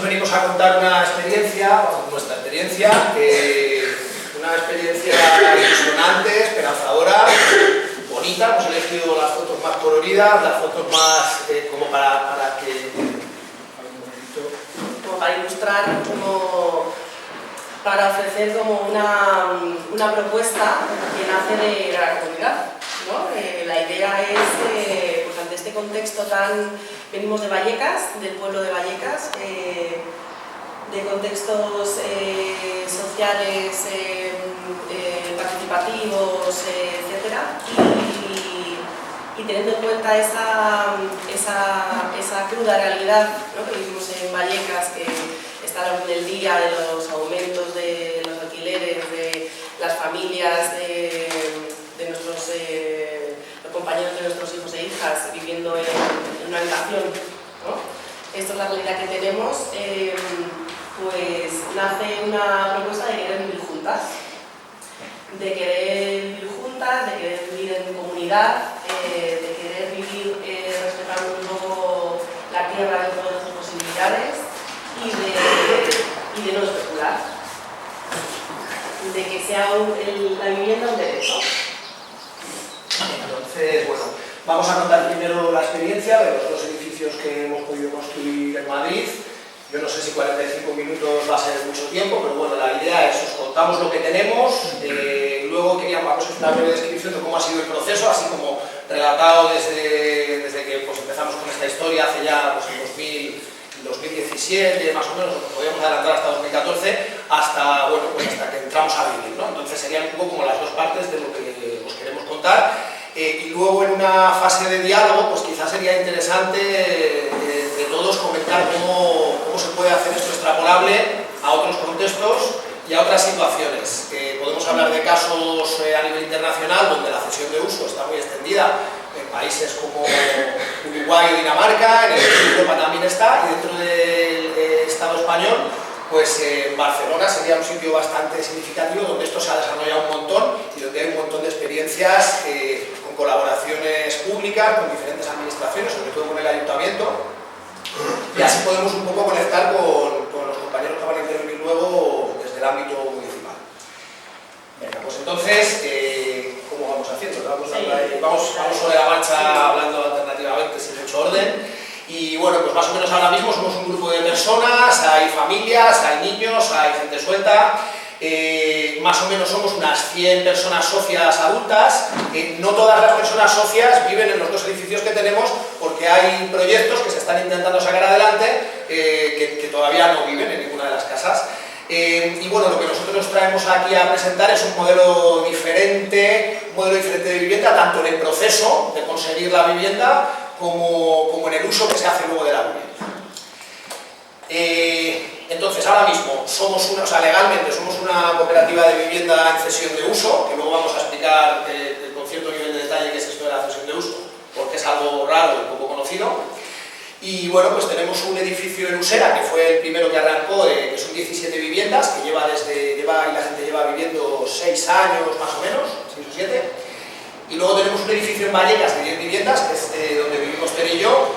venimos a contar una experiencia, nuestra experiencia, una experiencia ilusionante, esperanzadora, bonita. Hemos elegido las fotos más coloridas, las fotos más como para que... Como para ilustrar, como para ofrecer como una propuesta que nace de la comunidad, ¿no? La idea es, pues ante este contexto venimos de Vallecas, del pueblo de Vallecas, de contextos sociales, participativos, etcétera, y teniendo en cuenta esa cruda realidad, ¿no?, que vivimos en Vallecas, que está a la orden del día, de los aumentos de los alquileres, de las familias, de nuestros los compañeros de nuestros hijos e hijas viviendo en una habitación, ¿no? Esto es la realidad que tenemos. Pues nace una propuesta de querer vivir juntas, de querer vivir en comunidad, de querer vivir respetando un poco la tierra dentro de nuestras posibilidades y de no especular, de que sea la vivienda un derecho. Entonces, bueno, vamos a contar primero la experiencia de los dos edificios que hemos podido construir en Madrid. Yo no sé si 45 minutos va a ser mucho tiempo, pero bueno, la idea es, os contamos lo que tenemos, luego vamos a hacer una breve descripción de cómo ha sido el proceso, así como relatado desde que pues, empezamos con esta historia hace ya pues, en 2017, más o menos, nos podíamos adelantar hasta 2014, hasta que entramos a vivir, ¿no? Entonces serían un poco como las dos partes de lo que os queremos contar. Y luego en una fase de diálogo, pues quizás sería interesante de todos comentar cómo se puede hacer esto extrapolable a otros contextos y a otras situaciones. Podemos hablar de casos a nivel internacional donde la cesión de uso está muy extendida, en países como Uruguay o Dinamarca, en el sur de Europa también está, y dentro del Estado español, pues Barcelona sería un sitio bastante significativo donde esto se ha desarrollado un montón y donde hay un montón de experiencias con colaboraciones públicas, con diferentes administraciones, sobre todo con el ayuntamiento, y así podemos un poco conectar con los compañeros que van a intervenir luego desde el ámbito municipal. Venga, pues entonces, ¿cómo vamos haciendo? Vamos sobre la marcha hablando alternativamente sin mucho orden. Y bueno, pues más o menos ahora mismo somos un grupo de personas, hay familias, hay niños, hay gente suelta, más o menos somos unas 100 personas socias adultas. No todas las personas socias viven en los dos edificios que tenemos porque hay proyectos que se están intentando sacar adelante que todavía no viven en ninguna de las casas. Y bueno, lo que nosotros traemos aquí a presentar es un modelo diferente de vivienda, tanto en el proceso de conseguir la vivienda como en el uso que se hace luego de la vivienda. Entonces, ahora mismo legalmente somos una cooperativa de vivienda en cesión de uso, que luego vamos a explicar con cierto nivel de detalle qué es esto de la cesión de uso, porque es algo raro y poco conocido. Y bueno, pues tenemos un edificio en Usera, que fue el primero que arrancó, que son 17 viviendas, que y la gente lleva viviendo 6 años más o menos, 6 o 7. Y luego tenemos un edificio en Vallecas de 10 viviendas, que es donde vivimos Ter y yo.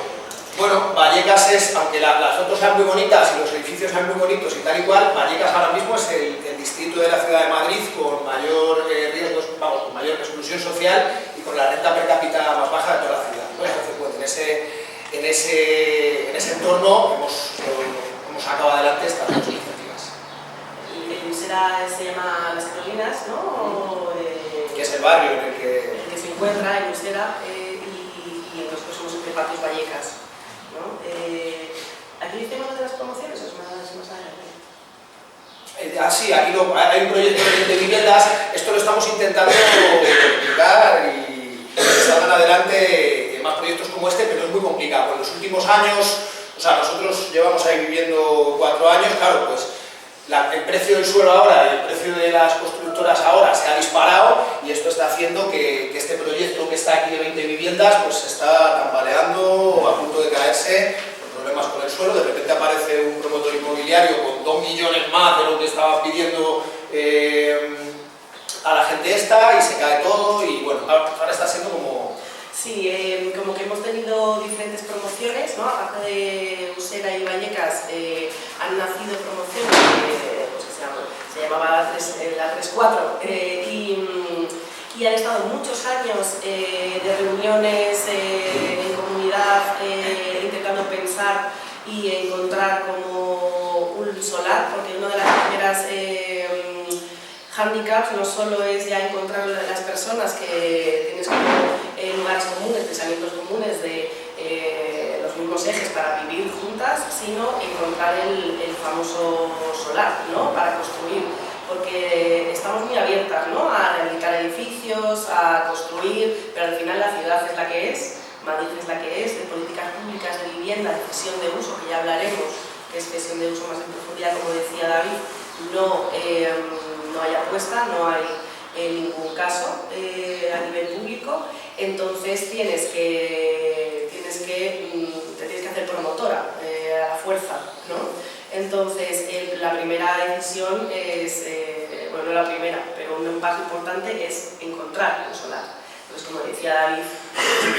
Bueno, Vallecas es, aunque las fotos sean muy bonitas y los edificios sean muy bonitos y tal y cual, Vallecas ahora mismo es el distrito de la ciudad de Madrid con mayor riesgos, con mayor exclusión social y con la renta per cápita más baja de toda la ciudad, ¿no? Entonces, pues, en ese entorno hemos sacado adelante estas dos iniciativas. El Usera se llama Las Carolinas, ¿no? Que es el barrio en el que se encuentra en Usera, y nosotros somos entre Patios Vallecas, ¿no? ¿Aquí tenemos de las promociones o es más adelante? Sí, aquí hay un proyecto de viviendas. Esto lo estamos intentando publicar y que salgan adelante más proyectos como este, pero es muy complicado. En los últimos años, nosotros llevamos ahí viviendo 4 años, claro, pues el precio del suelo ahora y el precio de las constructoras ahora se ha disparado y esto está haciendo que este proyecto que está aquí de 20 viviendas pues se está tambaleando, a punto de caerse, con problemas con el suelo. De repente aparece un promotor inmobiliario con 2 millones más de lo que estaba pidiendo a la gente esta y se cae todo y bueno, ahora está siendo como... Sí, como que hemos tenido diferentes promociones, ¿no? Aparte de Usera y Vallecas, a 3-4, y han estado muchos años de reuniones en comunidad intentando pensar y encontrar como un solar, porque una de las primeras handicaps no solo es ya encontrar las personas que tienes como lugares comunes, pensamientos comunes de los mismos ejes para vivir juntas, sino encontrar el famoso solar, ¿no? Para construir, porque estamos muy abiertas, ¿no? A rehabilitar edificios, a construir, pero al final la ciudad es la que es, Madrid es la que es, de políticas públicas de vivienda, de cesión de uso, que ya hablaremos, que es cesión de uso más en profundidad, como decía David, no hay apuesta, no hay ningún caso a nivel público, entonces te tienes que hacer promotora a la fuerza, ¿no? Entonces la primera decisión es, bueno, no la primera, pero un paso importante es encontrar un solar. Pues como decía David,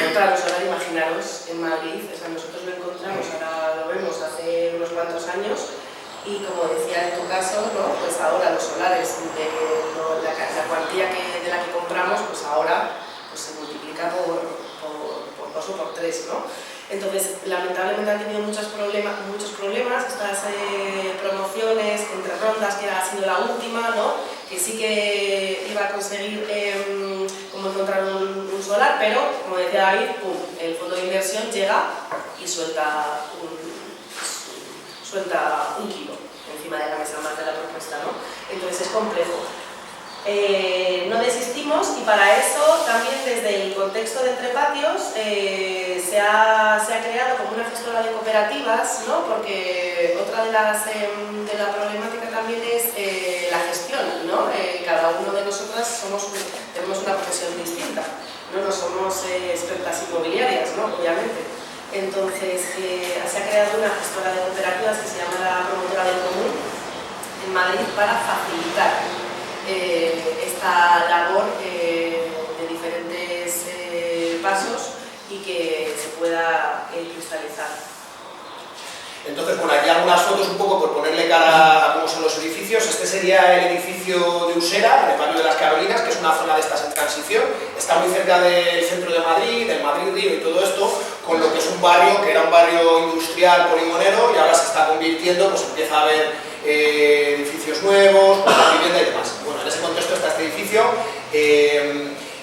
encontrar un solar, imaginaros, en Madrid, o sea, nosotros lo encontramos, ahora lo vemos hace unos cuantos años, y como decía en tu caso, ¿no? Pues ahora los solares, la cuantía de la que compramos, pues ahora pues se multiplica por 2 o por 3, ¿no? Entonces, lamentablemente han tenido muchos problemas estas promociones entre rondas, que ha sido la última, ¿no? Que sí que iba a conseguir como encontrar un solar, pero, como decía David, ¡pum!, el fondo de inversión llega y suelta un kilo encima de la mesa más de la propuesta, ¿no? Entonces es complejo. No desistimos, y para eso también desde el contexto de Entre Patios se ha creado como una gestora de cooperativas, ¿no? Porque otra de la problemática también es la gestión, ¿no? Cada uno de nosotras tenemos una profesión distinta, no somos expertas inmobiliarias, ¿no? Obviamente. Entonces se ha creado una gestora de cooperativas que se llama la Promotora del Común en Madrid para facilitar esta labor de diferentes pasos y que se pueda cristalizar. Entonces, bueno, aquí algunas fotos un poco por ponerle cara a cómo son los edificios. Este sería el edificio de Usera, en el barrio de las Carolinas, que es una zona de estas en transición. Está muy cerca del centro de Madrid, del Madrid-Río y todo esto, con lo que es un barrio que era un barrio industrial poligonero y ahora se está convirtiendo, pues empieza a haber edificios nuevos, con la vivienda y demás. Bueno, en ese contexto está este edificio.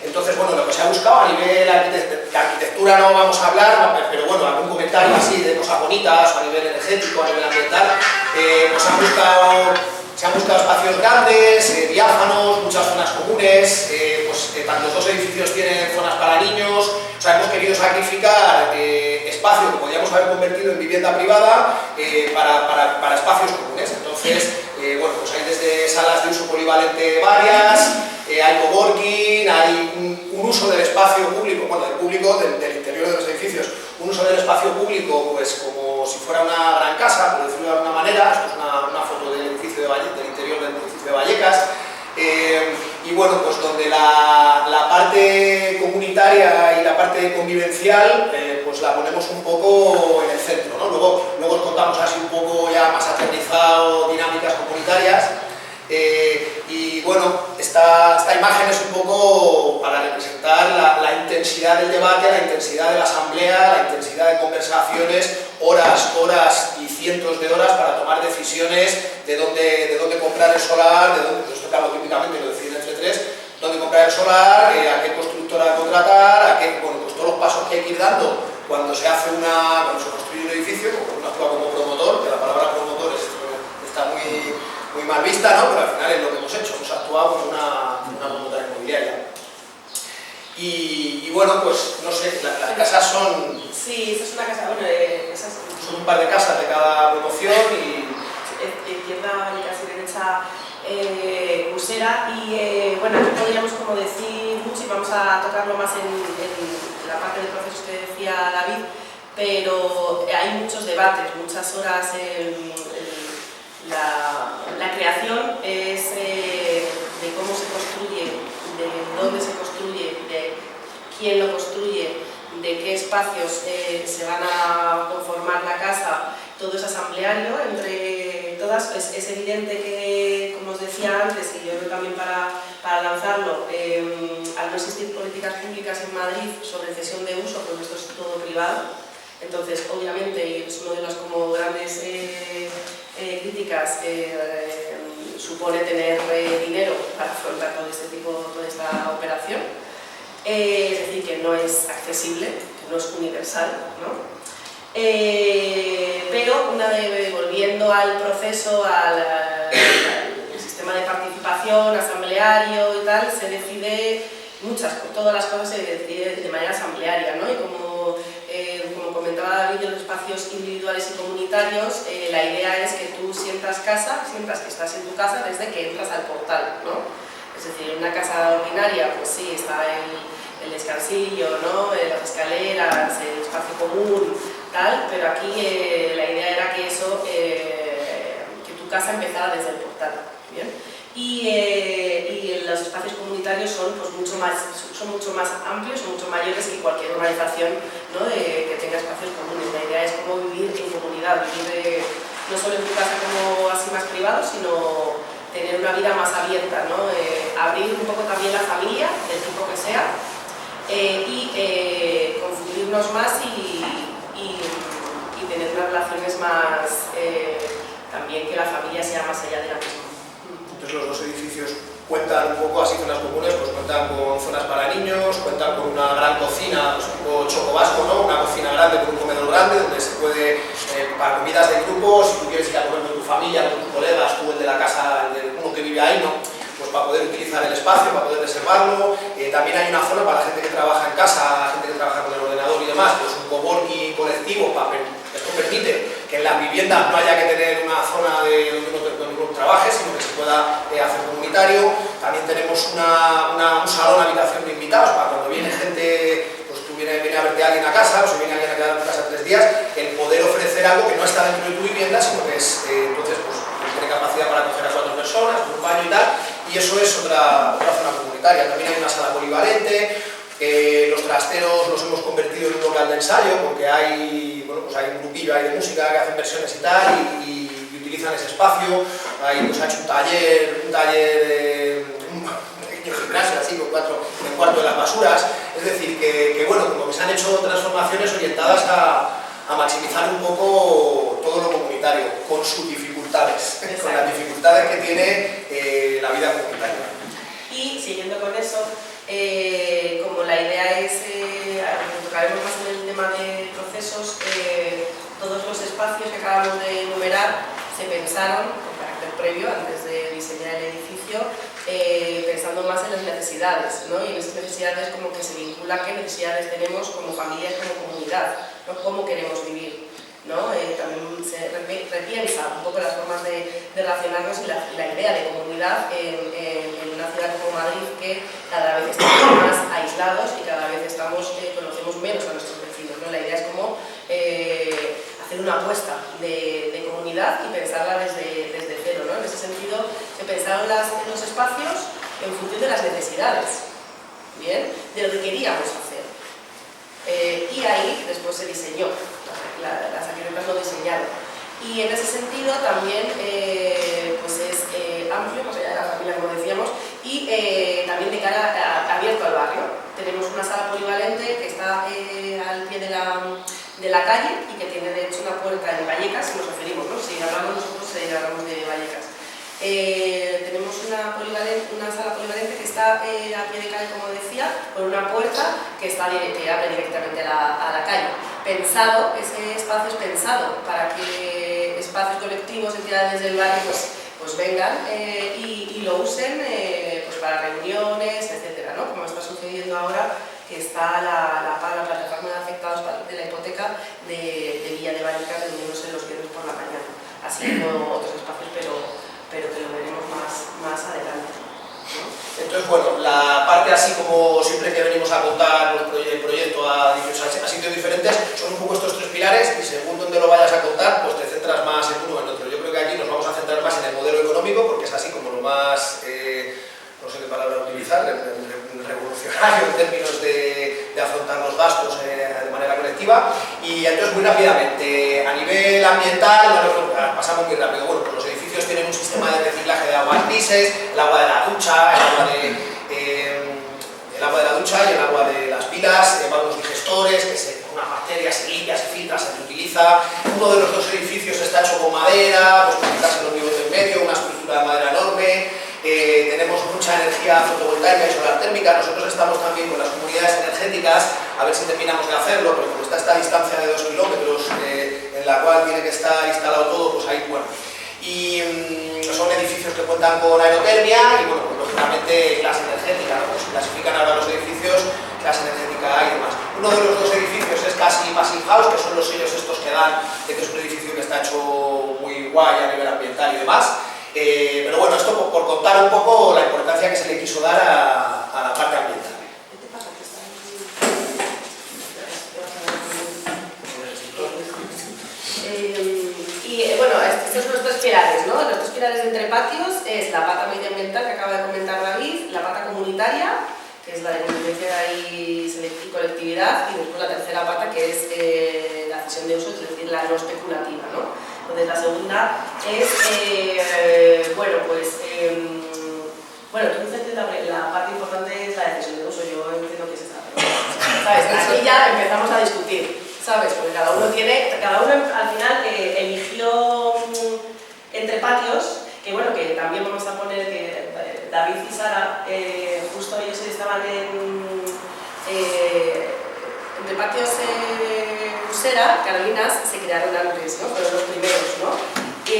Entonces, bueno, lo que se ha buscado a nivel de arquitectura no vamos a hablar, pero bueno, algún comentario así de cosas bonitas, a nivel energético, a nivel ambiental, pues se han buscado espacios grandes, diáfanos, muchas zonas comunes, tanto los 2 edificios tienen zonas para niños, o sea, hemos querido sacrificar espacio que podríamos haber convertido en vivienda privada para espacios comunes. Entonces, bueno, pues hay desde salas de uso polivalente varias, hay coworking, hay un uso del espacio público, bueno, del público, del interior de los edificios, un uso del espacio público pues como si fuera una gran casa, por decirlo de alguna manera. Esto es una foto del edificio del interior del edificio de Vallecas. Y bueno, pues donde la parte comunitaria y la parte convivencial pues la ponemos un poco en el centro, ¿no? Luego os contamos así un poco ya más aterrizado dinámicas comunitarias. Y bueno, esta imagen es un poco para representar la intensidad del debate, la intensidad de la asamblea, la intensidad de conversaciones, horas y cientos de horas para tomar decisiones de dónde comprar el solar, pues esto claro, típicamente lo deciden entre 3, dónde comprar el solar, a qué constructora contratar, bueno, pues todos los pasos que hay que ir dando cuando se construye un edificio, porque uno actúa como promotor, que la palabra promotor está muy mal vista, ¿no? Pero al final es lo que hemos hecho, hemos actuado como una promotora inmobiliaria. Y bueno, pues no sé, las casas son... Sí, esta es una casa, bueno, son un par de casas de cada promoción y... Izquierda, casi derecha, Usera, y bueno, aquí podríamos como decir mucho y vamos a tocarlo más en la parte de procesos que decía David, pero hay muchos debates, muchas horas. La creación es de cómo se construye, de dónde se construye, de quién lo construye, de qué espacios se van a conformar la casa. Todo es asambleario entre todas. Es evidente que, como como os decía antes, y yo creo también para lanzarlo, al no existir políticas públicas en Madrid sobre cesión de uso, pues esto es todo privado. Entonces, obviamente, y es una de las como grandes críticas, supone tener dinero para afrontar todo este tipo, toda esta operación. Es decir, que no es accesible, que no es universal, ¿no? Pero volviendo al proceso, al sistema de participación asambleario y tal, se decide todas las cosas se deciden de manera asamblearia, ¿no? Y como comentaba David, en los espacios individuales y comunitarios, la idea es que tú sientas que estás en tu casa desde que entras al portal, ¿no? Es decir, en una casa ordinaria, pues sí, está el descansillo, ¿no? Las escaleras, el espacio común, tal, pero aquí la idea era que que tu casa empezara desde el portal, ¿bien? Y los espacios comunitarios son mucho más amplios, son mucho mayores que cualquier organización, ¿no? Que tenga espacios comunes. La idea es cómo vivir en comunidad, vivir no solo en tu casa como así más privado, sino tener una vida más abierta, ¿no? Abrir un poco también la familia, del tipo que sea, y confundirnos más y tener unas relaciones más, también que la familia sea más allá de la misma. Entonces los dos edificios cuentan un poco así, zonas comunes, pues cuentan con zonas para niños, cuentan con una gran cocina, pues tipo choco vasco, ¿no? Una cocina grande con un comedor grande donde se puede, para comidas de grupo, si tú quieres ir a comer con tu familia, con tus colegas, tú el de la casa, uno que vive ahí, ¿no? Pues para poder utilizar el espacio, para poder reservarlo. También hay una zona para la gente que trabaja en casa, la gente que trabaja con el ordenador y demás, pues un coworking colectivo. Esto permite que en las viviendas no haya que tener una zona donde uno trabaje, sino que se pueda hacer comunitario. También tenemos un salón habitación de invitados para cuando viene gente, pues tú viene a verte a alguien a casa, o se viene alguien a quedar en tu casa 3 días, el poder ofrecer algo que no está dentro de tu vivienda, sino que es, entonces, pues tiene capacidad para acoger a 4 personas, un baño y tal, y eso es otra zona comunitaria. También hay una sala polivalente. Los trasteros los hemos convertido en un local de ensayo porque hay un grupillo ahí de música que hacen versiones y tal y utilizan ese espacio. Ahí pues ha hecho un taller pequeño gimnasio así con en cuarto de las basuras. Es decir, que bueno, como que se han hecho transformaciones orientadas a maximizar un poco todo lo comunitario, con sus dificultades, con las dificultades que tiene la vida comunitaria. Y siguiendo con eso, como la idea es, tocaremos más en el tema de procesos, todos los espacios que acabamos de enumerar se pensaron con carácter previo, antes de diseñar el edificio, pensando más en las necesidades, ¿no? Y en esas necesidades como que se vincula qué necesidades tenemos como familias, como comunidad, ¿no? Cómo queremos vivir, ¿no? También se repiensa un poco las formas de relacionarnos y la idea de comunidad en una ciudad como Madrid, que cada vez estamos más aislados y cada vez conocemos menos a nuestros vecinos, ¿no? La idea es como hacer una apuesta de comunidad y pensarla desde cero, ¿no? En ese sentido, se pensaron los espacios en función de las necesidades, ¿bien? De lo que queríamos hacer. Y ahí después se diseñó, las arquitectas lo diseñaron. Y en ese sentido también pues es amplio, más allá de la familia, como decíamos, y también de cara abierto al barrio. Tenemos una sala polivalente que está al pie de la calle y que tiene de hecho una puerta en Vallecas, si nos referimos, ¿no? Si hablamos nosotros, hablamos de Vallecas. Tenemos una sala polivalente que está a pie de calle, como decía, con una puerta que abre directamente a la calle. Ese espacio es pensado para que espacios colectivos, entidades del barrio pues vengan y lo usen pues para reuniones, etcétera, ¿no? Como está sucediendo ahora, que está la plataforma de afectados de la hipoteca de Villa de Vallecas reuniéndose los viernes por la mañana, así como otros espacios, pero que lo veremos más adelante, ¿no? Entonces, bueno, la parte así como siempre que venimos a contar el proyecto a sitios diferentes, son un poco estos 3 pilares y según donde lo vayas a contar, pues te centras más en uno o en otro. Yo creo que aquí nos vamos a centrar más en el modelo económico porque es así como lo más, no sé qué palabra utilizar, revolucionario en términos de afrontar los gastos de manera colectiva. Y entonces muy rápidamente, a nivel ambiental, bueno, pasamos muy rápido. Bueno, pues los edificios tienen un sistema de reciclaje de aguas grises, el agua de la ducha, el agua de la ducha y el agua de las pilas, van unos digestores, que con unas bacterias se limpia, se filtra, se reutiliza. Uno de los dos edificios está hecho con madera, pues para quitarse los niveles del medio, una estructura de madera enorme. Tenemos mucha energía fotovoltaica y solar térmica. Nosotros estamos también con las comunidades energéticas, a ver si terminamos de hacerlo, porque como está esta distancia de 2 kilómetros en la cual tiene que estar instalado todo, pues ahí, bueno. Y son edificios que cuentan con aerotermia y, bueno, pues, lógicamente clase energética, ¿no? Pues clasifican ahora los edificios, clase energética A y demás. Uno de los dos edificios es casi Passive House, que son los sellos estos que dan de que es un edificio que está hecho muy guay a nivel ambiental y demás. Pero bueno, esto por contar un poco la importancia que se le quiso dar a la parte ambiental. Y bueno, estos son los tres pilares, ¿no? Los tres pilares de Entre Patios es la pata medioambiental que acaba de comentar David, la pata comunitaria, que es la de convivencia y colectividad, y después la tercera pata, que es la cesión de uso, es decir, la no especulativa, ¿no? Entonces la segunda es, bueno, pues, bueno, tú dices que la parte importante es la decisión de uso, yo entiendo que es esta, pero, ¿sabes? Aquí ya empezamos a discutir, ¿sabes? Porque cada uno al final eligió Entre Patios, que bueno, que también vamos a poner que David y Sara, justo ellos estaban Entre Patios Usera, Carolinas, se crearon antes, ¿no? Fueron los primeros, ¿no? Y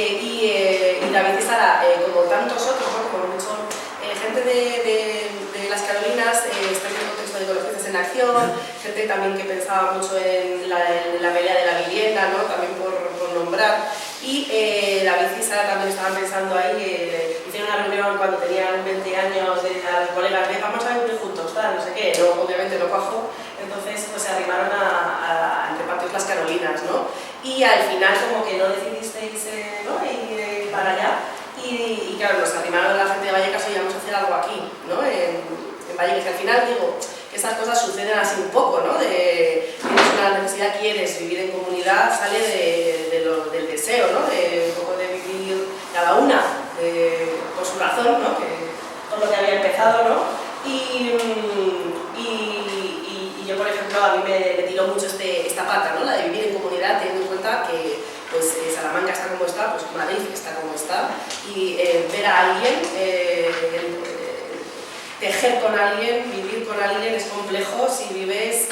David y Sara, como tantos otros, ¿no? Como mucho gente de las Carolinas, están en el contexto de Ecologistas en Acción, gente también que pensaba mucho en la pelea de la vivienda, ¿no? También por nombrar. Y David y Sara también estaban pensando ahí, hicieron una reunión cuando tenían 20 años de a los colegas de vamos a vivir juntos, tal, no sé qué, no, obviamente no cuajó, entonces pues se arrimaron a Entre Patios las Carolinas, ¿no? Y al final como que no decidisteis ¿no? ir para allá y claro, nos arrimaron a la gente de Vallecas y vamos a hacer algo aquí, ¿no? En Vallecas, que al final digo que estas cosas suceden así un poco, ¿no? Tienes una necesidad, quieres vivir en comunidad, sale del deseo, ¿no? Un poco de vivir cada una por su razón, ¿no? Que por lo que había empezado, ¿no? Y yo, por ejemplo, a mí me tiró mucho esta pata, ¿no? La de vivir en comunidad, teniendo en cuenta que pues, Salamanca está como está, pues Madrid está como está, y ver a alguien, tejer con alguien, vivir con alguien es complejo si vives,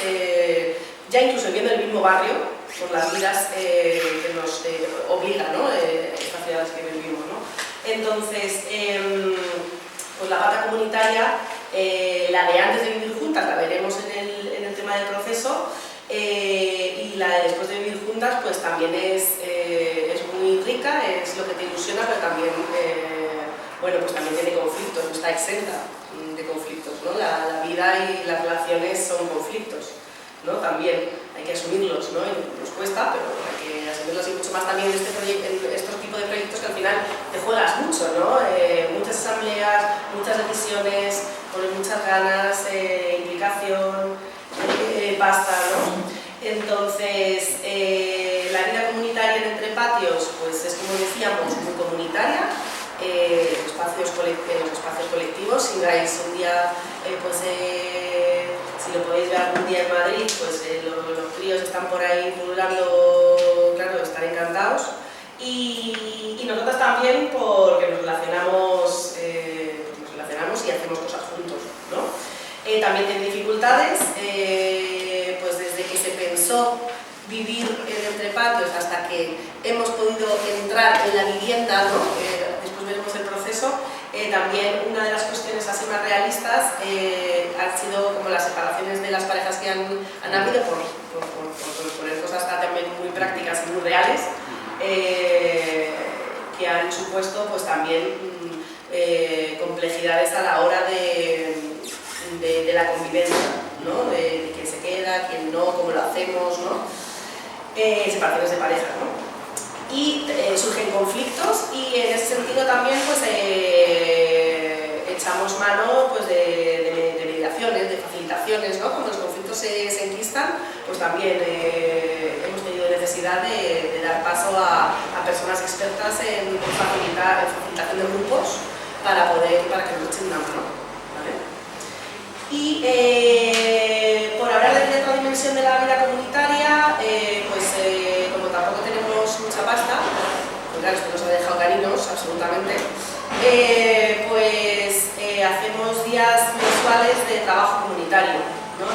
ya incluso viviendo en el mismo barrio, por las vidas que nos obligan, ¿no? Estas ciudades que vivimos, ¿no? Entonces, pues la pata comunitaria, la de antes de vivir juntas, la veremos en el tema del proceso, y la de después de vivir juntas, pues también es muy rica, es lo que te ilusiona, pero también, bueno, pues también tiene conflictos, no está exenta de conflictos, ¿no? La vida y las relaciones son conflictos, ¿no? También hay que asumirlos, ¿no? Y nos cuesta, pero hay que asumirlos y mucho más también en estos tipos de proyectos que al final te juegas mucho, ¿no? Muchas asambleas, muchas decisiones, pones muchas ganas, implicación, pasta, ¿no? Entonces, la vida comunitaria en Entre Patios, pues es como decíamos, muy comunitaria, los espacios colectivos. Si vais un día, si lo podéis ver algún día en Madrid, pues los críos están por ahí pululando, claro, están encantados. Y nosotros también porque nos relacionamos y hacemos cosas juntos, ¿no? También tiene dificultades, pues desde que se pensó vivir en Entre Patios hasta que hemos podido entrar en la vivienda, ¿no? Después veremos el proceso. También una de las cuestiones así más realistas han sido como las separaciones de las parejas que han habido por poner cosas también muy prácticas y muy reales, que han supuesto pues también complejidades a la hora de la convivencia, ¿no? De quién se queda, quién no, cómo lo hacemos, ¿no? Separaciones de pareja, ¿no? Y surgen conflictos y en ese sentido también pues echamos mano pues, de mediaciones, de facilitaciones, ¿no? Cuando los conflictos se enquistan, pues también hemos tenido necesidad de dar paso a personas expertas en facilitación de grupos para que nos echen una mano, ¿vale? Y por hablar de otra dimensión de la vida comunitaria, como tampoco tenemos mucha pasta, pues claro, esto nos ha dejado cariños, absolutamente, hacemos días mensuales de trabajo comunitario, ¿no?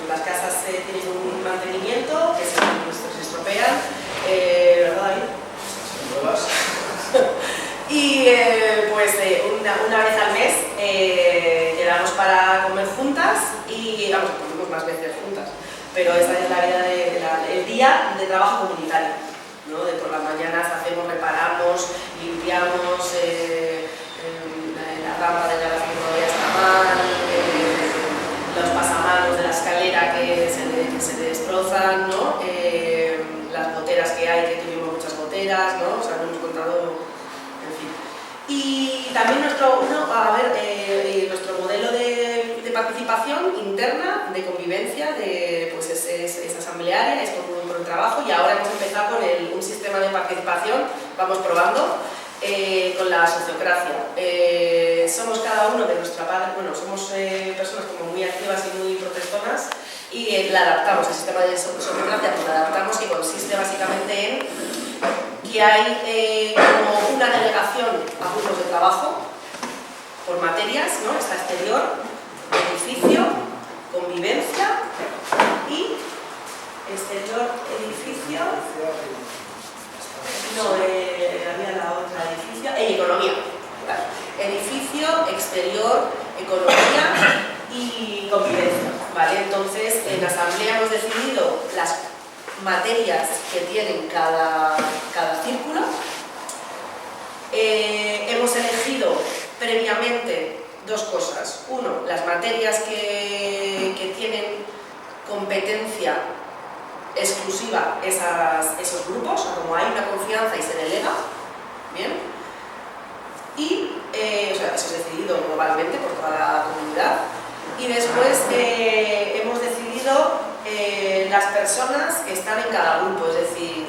Las casas tienen un mantenimiento que se estropean, ¿verdad, David? Y una vez al mes quedamos para comer juntas y vamos, comemos más veces juntas, pero esa es la vida el día de trabajo comunitario, ¿no? Por las mañanas reparamos, limpiamos la rampa de la que todavía está mal, los pasamanos de la escalera que se destrozan, ¿no? Las goteras que hay, que tuvimos muchas goteras, ¿no? O sea, no hemos contado, en fin. Y también nuestro modelo de participación interna, de convivencia, es asamblearia, es por el trabajo, y ahora hemos empezado con un sistema de participación, vamos probando, con la sociocracia. Somos cada uno de nuestra parte, somos personas como muy activas y muy protestonas, y la adaptamos, el sistema de sociocracia pues la adaptamos, que consiste básicamente en que hay como una delegación a grupos de trabajo por materias, ¿no? Está exterior, edificio, convivencia y exterior, edificio, había la otra, edificio y economía. Vale. Edificio, exterior, economía y convivencia. ¿Vale? Entonces, en la asamblea hemos decidido las materias que tienen cada círculo. Hemos elegido previamente dos cosas. Uno, las materias que tienen competencia exclusiva esos grupos, como hay una confianza y se delega, ¿bien? Y eso es decidido globalmente por toda la comunidad. Y después hemos decidido las personas que están en cada grupo, es decir,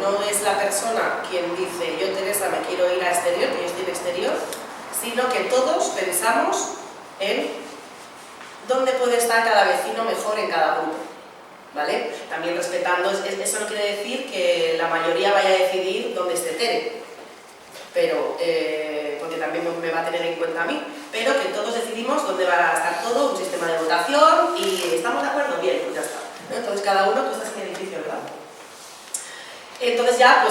no es la persona quien dice yo, Teresa, me quiero ir a exterior, que yo estoy en exterior, sino que todos pensamos en dónde puede estar cada vecino mejor en cada grupo, ¿vale? También respetando, eso no quiere decir que la mayoría vaya a decidir dónde esté Tere, pero, porque también me va a tener en cuenta a mí, pero que todos decidimos dónde va a estar todo, un sistema de votación, y ¿estamos de acuerdo? Bien, pues ya está, ¿no? Entonces cada uno, tú estás en el edificio, ¿verdad? Entonces ya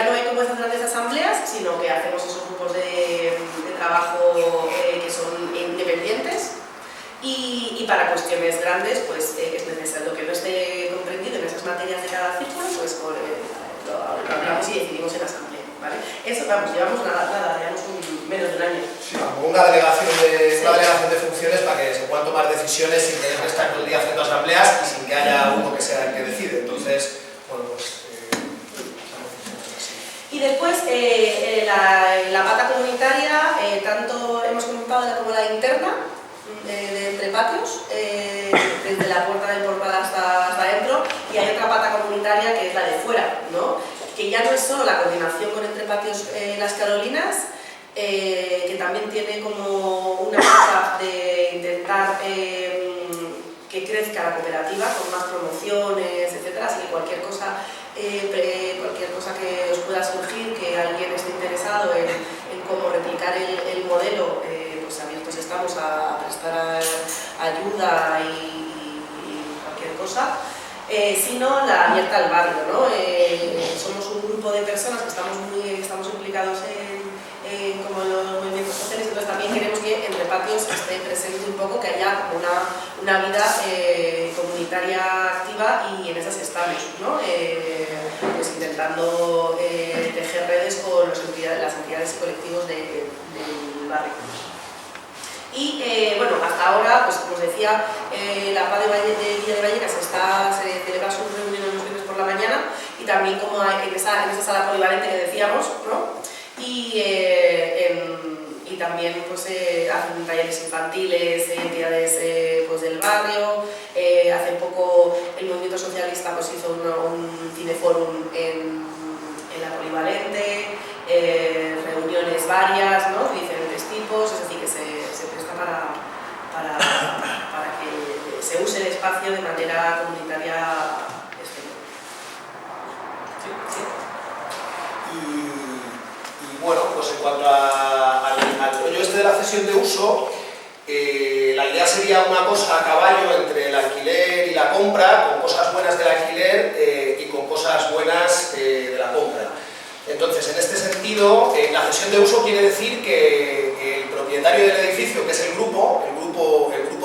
no hay como esas grandes asambleas, sino que hacemos esos grupos de trabajo que son independientes, y para cuestiones grandes pues es necesario que no esté comprendido en esas materias de cada círculo, pues lo hablamos y decidimos en asamblea, ¿vale? Eso, vamos, llevamos menos de un año. Sí, una delegación de funciones para que se puedan tomar decisiones sin tener que estar todo el día haciendo asambleas y sin que haya uno que sea el que decide. Entonces, bueno, pues... Y después, la pata comunitaria, tanto hemos comentado como la interna, de entre patios, desde la puerta del portal hasta adentro, y hay otra pata comunitaria que es la de fuera, ¿no? Que ya no es solo la coordinación con Entre Patios Las Carolinas, que también tiene como una cosa de intentar que crezca la cooperativa con más promociones, etcétera. Así que cualquier cosa que os pueda surgir, que alguien esté interesado en cómo replicar el modelo, pues abiertos estamos a prestar ayuda y cualquier cosa. Sino la abierta al barrio, ¿no? Somos un grupo de personas que estamos implicados en como los movimientos sociales, entonces también queremos que Entre Patios esté presente un poco, que haya como una vida comunitaria activa, y en esas estamos, ¿no? Pues intentando tejer redes con las entidades y colectivos del barrio. Y bueno, hasta ahora, pues como os decía, la PA de Villa de Vallecas se celebra sus reuniones los viernes por la mañana, y también como en esa sala polivalente que decíamos, ¿no? Y también pues, hacen talleres infantiles, entidades pues, del barrio. Hace poco el movimiento socialista pues, hizo un cineforum en en la polivalente, reuniones varias, ¿no? De diferentes tipos, es decir, que se presta para que se use el espacio de manera comunitaria exterior. Sí, sí. Y bueno, pues en cuanto al rollo este de la cesión de uso, la idea sería una cosa a caballo entre el alquiler y la compra, con cosas buenas del alquiler y con cosas buenas de la compra. Entonces, en este sentido, la cesión de uso quiere decir que el propietario del edificio, que es el grupo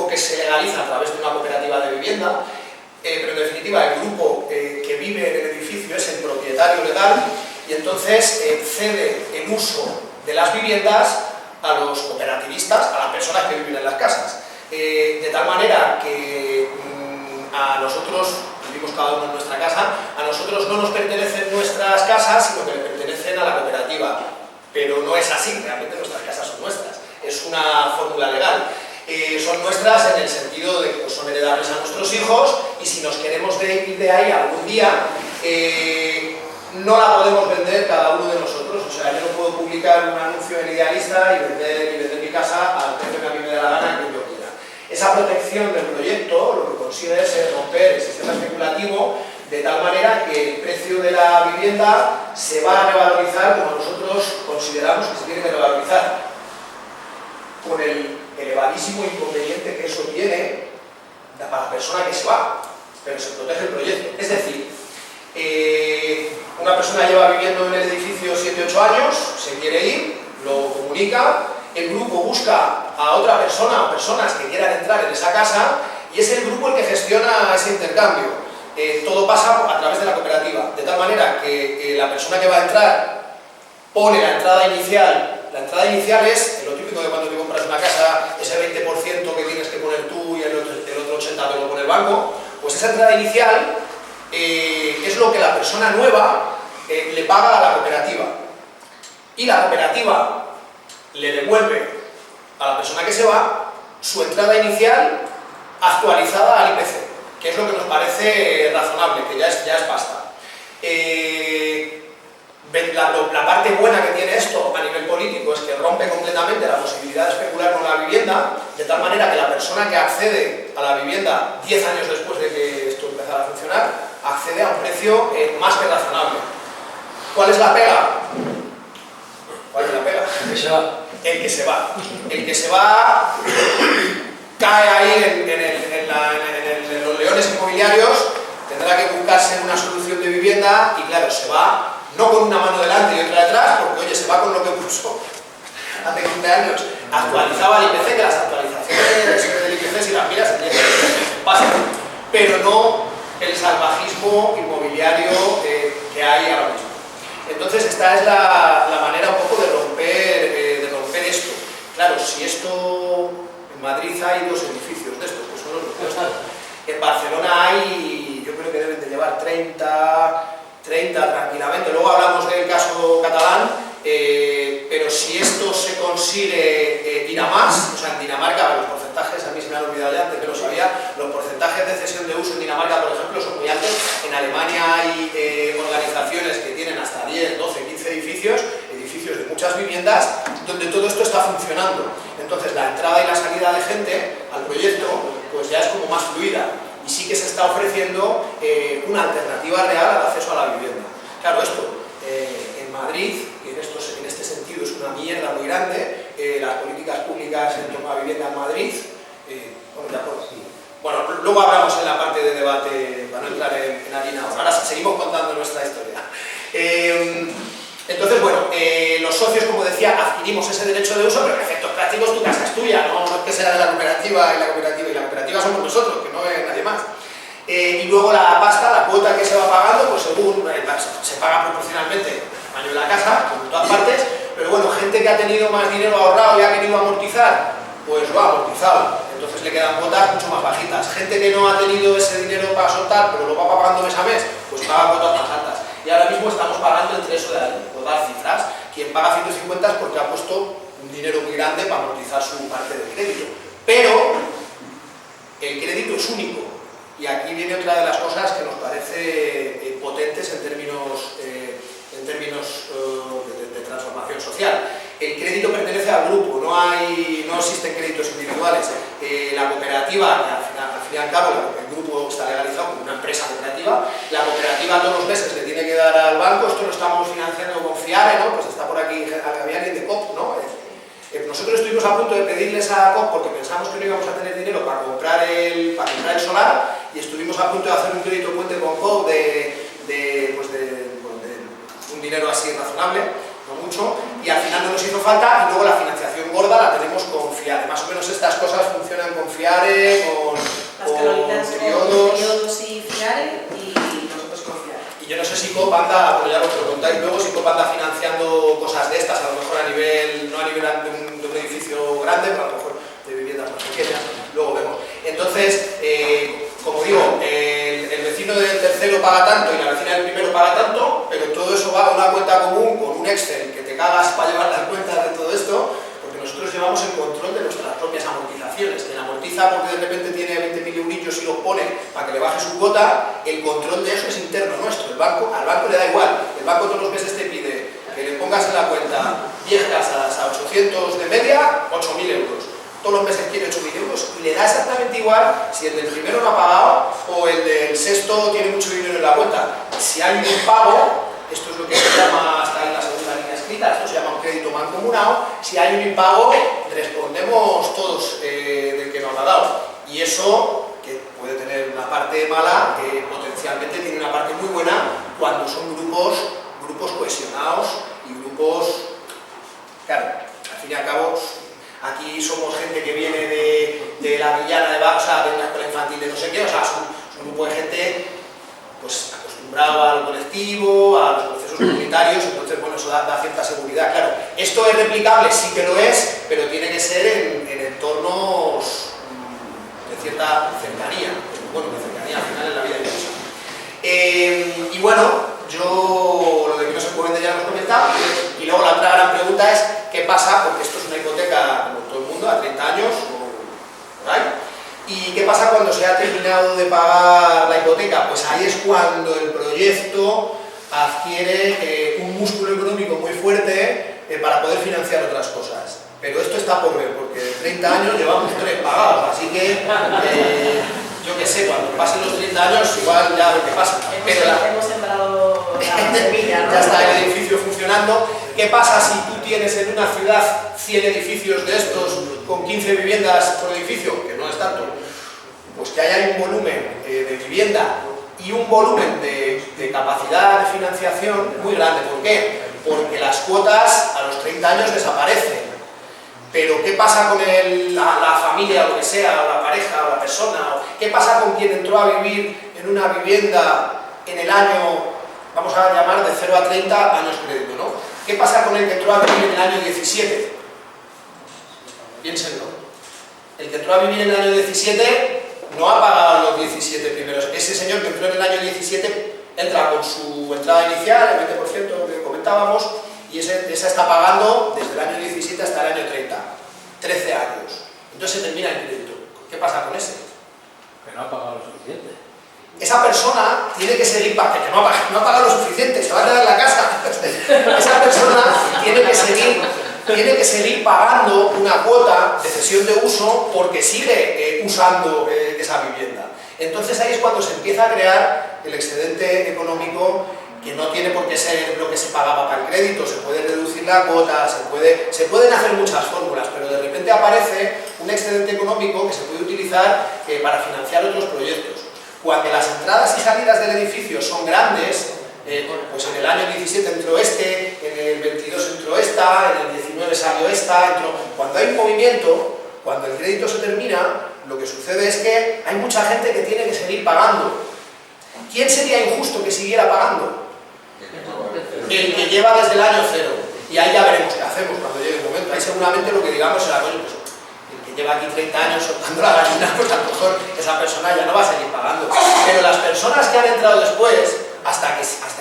que se legaliza a través de una cooperativa de vivienda, pero en definitiva el grupo que vive en el edificio es el propietario legal y entonces cede el uso de las viviendas a los cooperativistas, a las personas que viven en las casas. De tal manera que a nosotros, vivimos cada uno en nuestra casa, a nosotros no nos pertenecen nuestras casas, sino que le pertenecen a la cooperativa. Pero no es así, realmente nuestras casas son nuestras. Es una fórmula legal. Son nuestras en el sentido de que pues, son heredables a nuestros hijos y si nos queremos ir de ahí algún día, no la podemos vender cada uno de nosotros. O sea, yo no puedo publicar un anuncio en Idealista y vender mi casa al precio que a mí me dé la gana que yo quiera. Esa protección del proyecto lo que consigue es romper el sistema especulativo de tal manera que el precio de la vivienda se va a revalorizar como nosotros consideramos que se tiene que revalorizar, con el elevadísimo inconveniente que eso tiene para la persona que se va, pero se protege el proyecto. Es decir, una persona lleva viviendo en el edificio 7-8 años, se quiere ir, lo comunica, el grupo busca a otra persona o personas que quieran entrar en esa casa y es el grupo el que gestiona ese intercambio. Todo pasa a través de la cooperativa, de tal manera que la persona que va a entrar pone la entrada inicial. La entrada inicial es lo típico de cuando te compras una casa, ese 20% que tienes que poner tú y el otro 80% te lo pone el banco. Pues esa entrada inicial es lo que la persona nueva le paga a la cooperativa. Y la cooperativa le devuelve a la persona que se va su entrada inicial actualizada al IPC, que es lo que nos parece razonable, que ya es pasta. La parte buena que tiene esto a nivel político es que rompe completamente la posibilidad de especular con la vivienda, de tal manera que la persona que accede a la vivienda 10 años después de que esto empezara a funcionar, accede a un precio más que razonable. ¿Cuál es la pega? ¿Cuál es la pega? El que se va. El que se va. El que se va cae ahí en los leones inmobiliarios, tendrá que buscarse una solución de vivienda y claro, se va no con una mano delante y otra detrás, porque oye, se va con lo que puso hace 15 años. Actualizaba el IPC, que las actualizaciones del IPC, si las miras, pasan, pero no el salvajismo inmobiliario que hay ahora mismo. Entonces, esta es la manera un poco de romper esto. Claro, si esto... En Madrid hay 2 edificios de estos, que son los nuestros. En Barcelona hay, yo creo que deben de llevar 30 tranquilamente. Luego hablamos del caso catalán, pero si esto se consigue ir a más, o sea, en Dinamarca los porcentajes, a mí se me han olvidado ya antes que lo sabía, los porcentajes de cesión de uso en Dinamarca, por ejemplo, son muy altos. En Alemania hay organizaciones que tienen hasta 10, 12, 15 edificios de muchas viviendas, donde todo esto está funcionando. Entonces la entrada y la salida de gente al proyecto pues ya es como más fluida. Y sí que se está ofreciendo una alternativa real al acceso a la vivienda. Claro, esto en Madrid, y en este sentido es una mierda muy grande, las políticas públicas en torno a la vivienda en Madrid, bueno, luego hablamos en la parte de debate, para no entrar en harina ahora seguimos contando nuestra historia. Entonces, bueno, los socios, como decía, adquirimos ese derecho de uso, pero en efectos prácticos tu casa es tuya, no es que sea de la cooperativa y la cooperativa somos nosotros, que no es nadie más. Y luego la pasta, la cuota que se va pagando, pues según se paga proporcionalmente al tamaño de la casa, como en todas partes, pero bueno, gente que ha tenido más dinero ahorrado y ha querido amortizar, pues lo ha amortizado, entonces le quedan cuotas mucho más bajitas. Gente que no ha tenido ese dinero para soltar, pero lo va pagando mes a mes, pues paga cuotas más altas. Y ahora mismo estamos pagando entre eso de ahí, por dar cifras. Quien paga 150 es porque ha puesto un dinero muy grande para amortizar su parte del crédito. Pero el crédito es único. Y aquí viene otra de las cosas que nos parece potentes en términos en términos de transformación social. El crédito pertenece al grupo, no existen créditos individuales. La cooperativa, que al fin y al cabo el grupo está legalizado como una empresa cooperativa, la cooperativa todos los meses le tiene que dar al banco, esto lo estamos financiando con FIARE, ¿no? Pues está por aquí, había alguien de COP, ¿no? Nosotros estuvimos a punto de pedirles a COP porque pensamos que no íbamos a tener dinero para comprar el solar y estuvimos a punto de hacer un crédito puente con COP de un dinero así razonable, no mucho, y al final no nos hizo falta, y luego la financiación gorda la tenemos con FIARE. Más o menos estas cosas funcionan con FIARE, con periodos y FIARE, y nosotros con FIARE. Y yo no sé si COP anda, bueno, ya lo contáis luego, si COP anda financiando cosas de estas, a lo mejor a nivel, no a nivel de un edificio grande, pero a lo mejor de viviendas más pequeñas, luego vemos. Entonces, como digo, el vecino del tercero paga tanto y la vecina del primero paga tanto, pero todo eso va a una cuenta común con un Excel que te cagas para llevar las cuentas de todo esto, porque nosotros llevamos el control de nuestras propias amortizaciones. Quien amortiza porque de repente tiene 20.000 eurillos y los pone para que le baje su cuota, el control de eso es interno nuestro. Al banco le da igual, el banco todos los meses te pide que le pongas en la cuenta 10 casas a 800 de media, 8.000 euros. Todos los meses quiere 8.000 euros y le da exactamente igual si el del primero no ha pagado o el del sexto tiene mucho dinero en la cuenta. Si hay un impago, esto es lo que se llama, está en la segunda línea escrita, esto se llama un crédito mancomunado, si hay un impago respondemos todos del que no ha pagado. Y eso, que puede tener una parte mala, potencialmente tiene una parte muy buena cuando son grupos cohesionados y grupos, claro, al fin y al cabo. Aquí somos gente que viene de la villana de Barça, de una escuela infantil de no sé qué, o sea, son un grupo de gente pues, acostumbrado al colectivo, a los procesos comunitarios, entonces, bueno, eso da cierta seguridad, claro. ¿Esto es replicable? Sí que lo es, pero tiene que ser en entornos de cierta cercanía, bueno, de cercanía al final en la vida diversa. Y bueno, yo lo de que no se puede vender ya lo hemos comentado, y luego la otra gran pregunta es ¿qué pasa? Porque esto es una hipoteca, como todo el mundo, a 30 años o por ahí. ¿Y qué pasa cuando se ha terminado de pagar la hipoteca? Pues ahí es cuando el proyecto adquiere un músculo económico muy fuerte para poder financiar otras cosas. Pero esto está por ver, porque de 30 años llevamos 3 pagados, así que yo qué sé, cuando pasen los 30 años igual ya a ver qué pasa. Hemos sembrado la semilla, ¿no? Ya está el edificio funcionando. ¿Qué pasa si tú tienes en una ciudad 100 edificios de estos con 15 viviendas por edificio? Que no es tanto. Pues que haya un volumen de vivienda y un volumen de capacidad de financiación muy grande. ¿Por qué? Porque las cuotas a los 30 años desaparecen. Pero ¿qué pasa con la familia, o lo que sea, o la pareja, o la persona? ¿Qué pasa con quien entró a vivir en una vivienda en el año, vamos a llamar de 0 a 30 años crédito, ¿no? ¿Qué pasa con el que entró a vivir en el año 17? Piénsenlo. El que entró a vivir en el año 17 no ha pagado los 17 primeros. Ese señor que entró en el año 17 entra con su entrada inicial, el 20% que comentábamos, y esa está pagando desde el año 17 hasta el año 30, 13 años. Entonces se termina el crédito. ¿Qué pasa con ese? Que no ha pagado lo suficiente. Esa persona tiene que seguir pagando, que no ha pagado lo suficiente, se va a quedar en la casa. Esa persona tiene que seguir pagando una cuota de cesión de uso porque sigue usando esa vivienda. Entonces ahí es cuando se empieza a crear el excedente económico, que no tiene por qué ser lo que se pagaba para el crédito, se puede reducir la cuota, se pueden hacer muchas fórmulas, pero de repente aparece un excedente económico que se puede utilizar para financiar otros proyectos. Cuando las entradas y salidas del edificio son grandes, pues en el año 17 entró este, en el 22 entró esta, en el 19 salió esta, cuando hay un movimiento, cuando el crédito se termina, lo que sucede es que hay mucha gente que tiene que seguir pagando. ¿Quién sería injusto que siguiera pagando? El que lleva desde el año 0. Y ahí ya veremos qué hacemos cuando llegue el momento. Ahí seguramente lo que digamos será, bueno, pues el que lleva aquí 30 años soltando la gallina, pues a lo mejor esa persona ya no va a seguir pagando. Pero las personas que han entrado después, hasta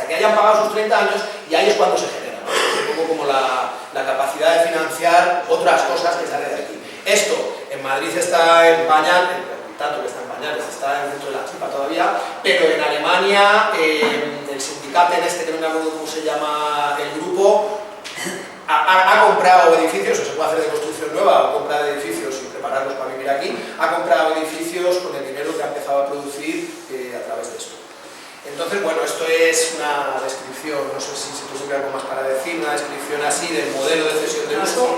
que hayan pagado sus 30 años, y ahí es cuando se genera, ¿no? Un poco como la capacidad de financiar otras cosas que salen de aquí. Esto en Madrid está en pañal, tanto que está en pañales, está dentro de la chipa todavía, pero en Alemania el sindicato Caten este, que no me acuerdo cómo se llama el grupo, ha comprado edificios, o se puede hacer de construcción nueva, o comprar edificios y prepararlos para vivir aquí, ha comprado edificios con el dinero que ha empezado a producir a través de esto. Entonces, bueno, esto es una descripción, no sé si tuviera algo más para decir, una descripción así del modelo de cesión de uso.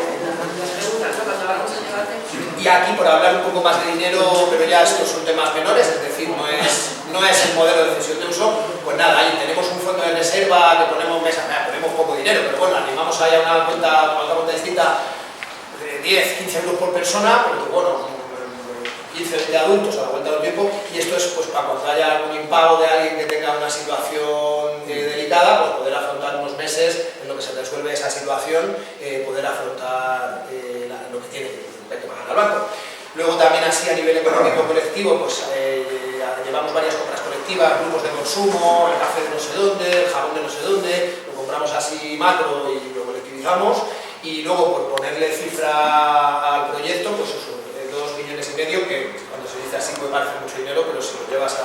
Y aquí, por hablar un poco más de dinero, pero ya estos son temas menores, es decir, no es el modelo de cesión de uso, pues nada, ahí tenemos un fondo de reserva que ponemos ponemos poco dinero, pero bueno, animamos ahí a una cuenta distinta de 10, 15 euros por persona, porque bueno, 15 de adultos a la vuelta del tiempo, y esto es pues para cuando haya algún impago de alguien que tenga una situación delicada, pues poder afrontar unos meses en lo que se resuelve esa situación, poder afrontar lo que tiene que pagar al banco. Luego también así a nivel económico colectivo, pues llevamos varias compras colectivas, grupos de consumo, el café de no sé dónde, el jabón de no sé dónde, lo compramos así macro y lo colectivizamos, y luego por ponerle cifra al proyecto, pues eso, 2,5 millones, que cuando se dice así puede parecer mucho dinero, pero si lo llevas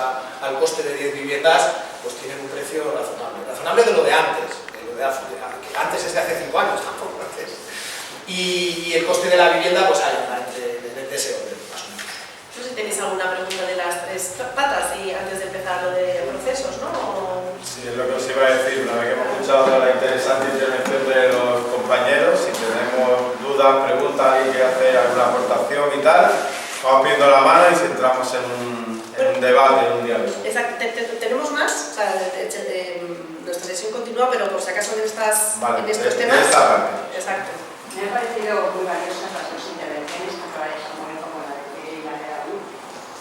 al coste de 10 viviendas, pues tienen un precio razonable de lo de antes, que antes es de hace 5 años, tampoco antes. Y el coste de la vivienda, pues hay de ese orden, más o menos. No sé si tenéis alguna pregunta de las tres patas y antes de empezar lo de procesos, ¿no? Sí, es lo que os iba a decir. Una vez que hemos escuchado la interesante intervención de los compañeros, si tenemos dudas, preguntas y que hacer alguna aportación y tal, vamos pidiendo la mano y si entramos en un debate, en un diálogo. Exacto, tenemos más, o sea, nuestra sesión continúa, pero por si acaso en estos temas. Esta parte. Exacto. Me ha parecido muy valiosas las dos intervenciones, tanto la de Samuel como la de David.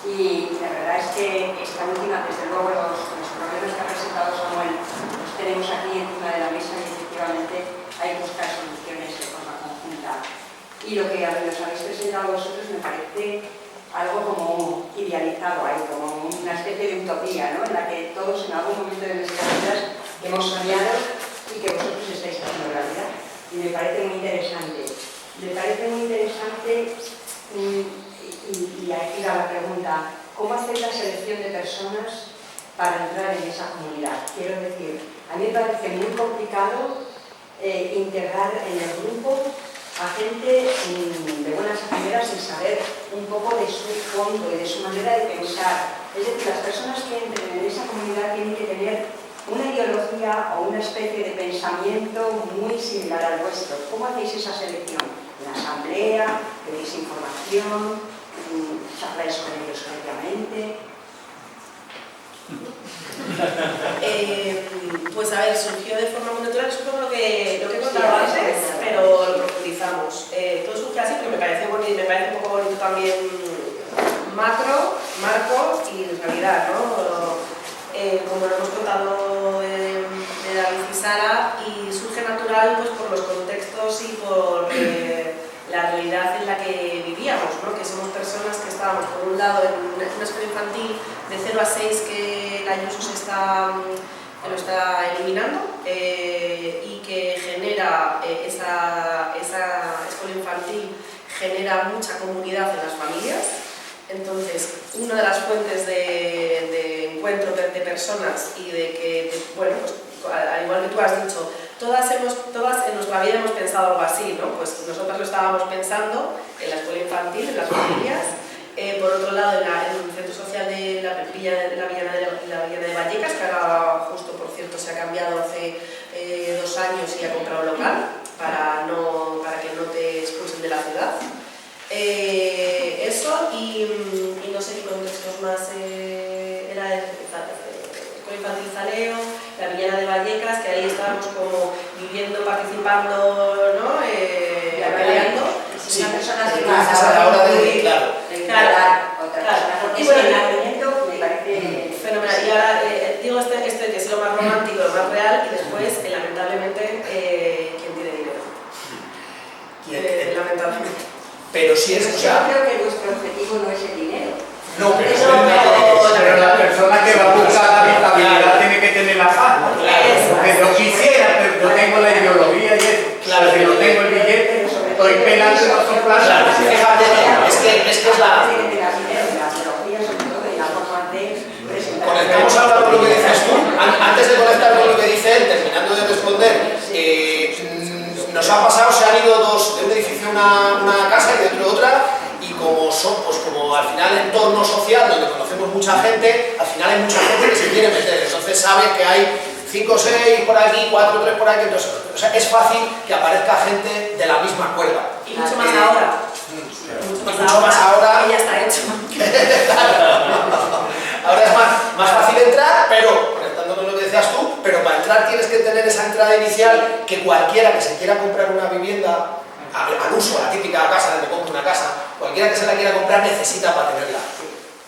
Y la verdad es que esta última, desde luego, los problemas que ha presentado Samuel los tenemos aquí encima de la mesa y efectivamente hay que buscar soluciones de forma conjunta. Y lo que nos habéis presentado vosotros me parece algo como idealizado ahí, como una especie de utopía, ¿no? En la que todos en algún momento de nuestras vidas hemos soñado y que vosotros estáis haciendo realidad. Y me parece muy interesante. Me parece muy interesante, y aquí va la pregunta, ¿cómo hacer la selección de personas para entrar en esa comunidad? Quiero decir, a mí me parece muy complicado integrar en el grupo a gente de buenas a primeras sin saber un poco de su fondo y de su manera de pensar. Es decir, las personas que entren en esa comunidad tienen que tener una ideología o una especie de pensamiento muy similar al vuestro. ¿Cómo hacéis esa selección? ¿En la asamblea? ¿Tenéis información? ¿Habláis con ellos previamente? Pues a ver, surgió de forma muy natural, es un poco lo que he contado antes, pero lo profundizamos. Todo surgió así porque me parece bonito, me parece un poco bonito también macro, marco y realidad, ¿no? Como lo hemos contado de David y Sara, y surge natural pues, por los contextos y por la realidad en la que vivíamos, ¿no? Que somos personas que estábamos, por un lado, en una escuela infantil de 0 a 6 que el Ayuso lo está eliminando y que genera esa escuela infantil genera mucha comunidad en las familias. Entonces, una de las fuentes de encuentro de personas y de que, bueno, pues, al igual que tú has dicho, todas en nuestra vida hemos pensado algo así, ¿no? Pues nosotras lo estábamos pensando en la escuela infantil, en las familias, por otro lado en el centro social de la Villana de Vallecas, que ahora justo por cierto se ha cambiado hace 2 años y ha comprado un local para que no te expulsen de la ciudad. Eso y no sé qué contextos más era el Escuela Infantil Zaleo, la Villana de Vallecas, que ahí estábamos como viviendo, participando, ¿no? Peleando. Sí, una persona sí, que entonces a la hora de, claro. otra persona, porque es que el argumento me parece fenomenal. Y ahora digo este que es lo más romántico, lo más real, y después, lamentablemente, ¿quién tiene dinero? Lamentablemente. Pero si es, o sea, yo creo que nuestro objetivo no es el dinero. no, Pero la persona que va a buscar la rentabilidad tiene que tener la paz. Porque yo quisiera, pero yo tengo la ideología y eso. Claro, si no tengo el billete, estoy pelando en otro plazo. Claro, es que es la... Conectamos ahora con lo que dices tú, antes de conectar con lo que nos ha pasado, se han ido dos, de un edificio a una casa y de otro a otra, y como son, pues como al final entorno social donde conocemos mucha gente, al final hay mucha gente que se quiere meter, entonces sabe que hay 5 o 6 por aquí, 4 o 3 por aquí, entonces, o sea, es fácil que aparezca gente de la misma cuerda. Y mucho más ahora. Mucho más ahora. Que ya está hecho. Ahora es más fácil entrar, pero, conectando con lo que decías tú, pero para entrar tienes que tener esa entrada inicial que cualquiera que se quiera comprar una vivienda al uso, la típica casa donde compra una casa, cualquiera que se la quiera comprar necesita para tenerla.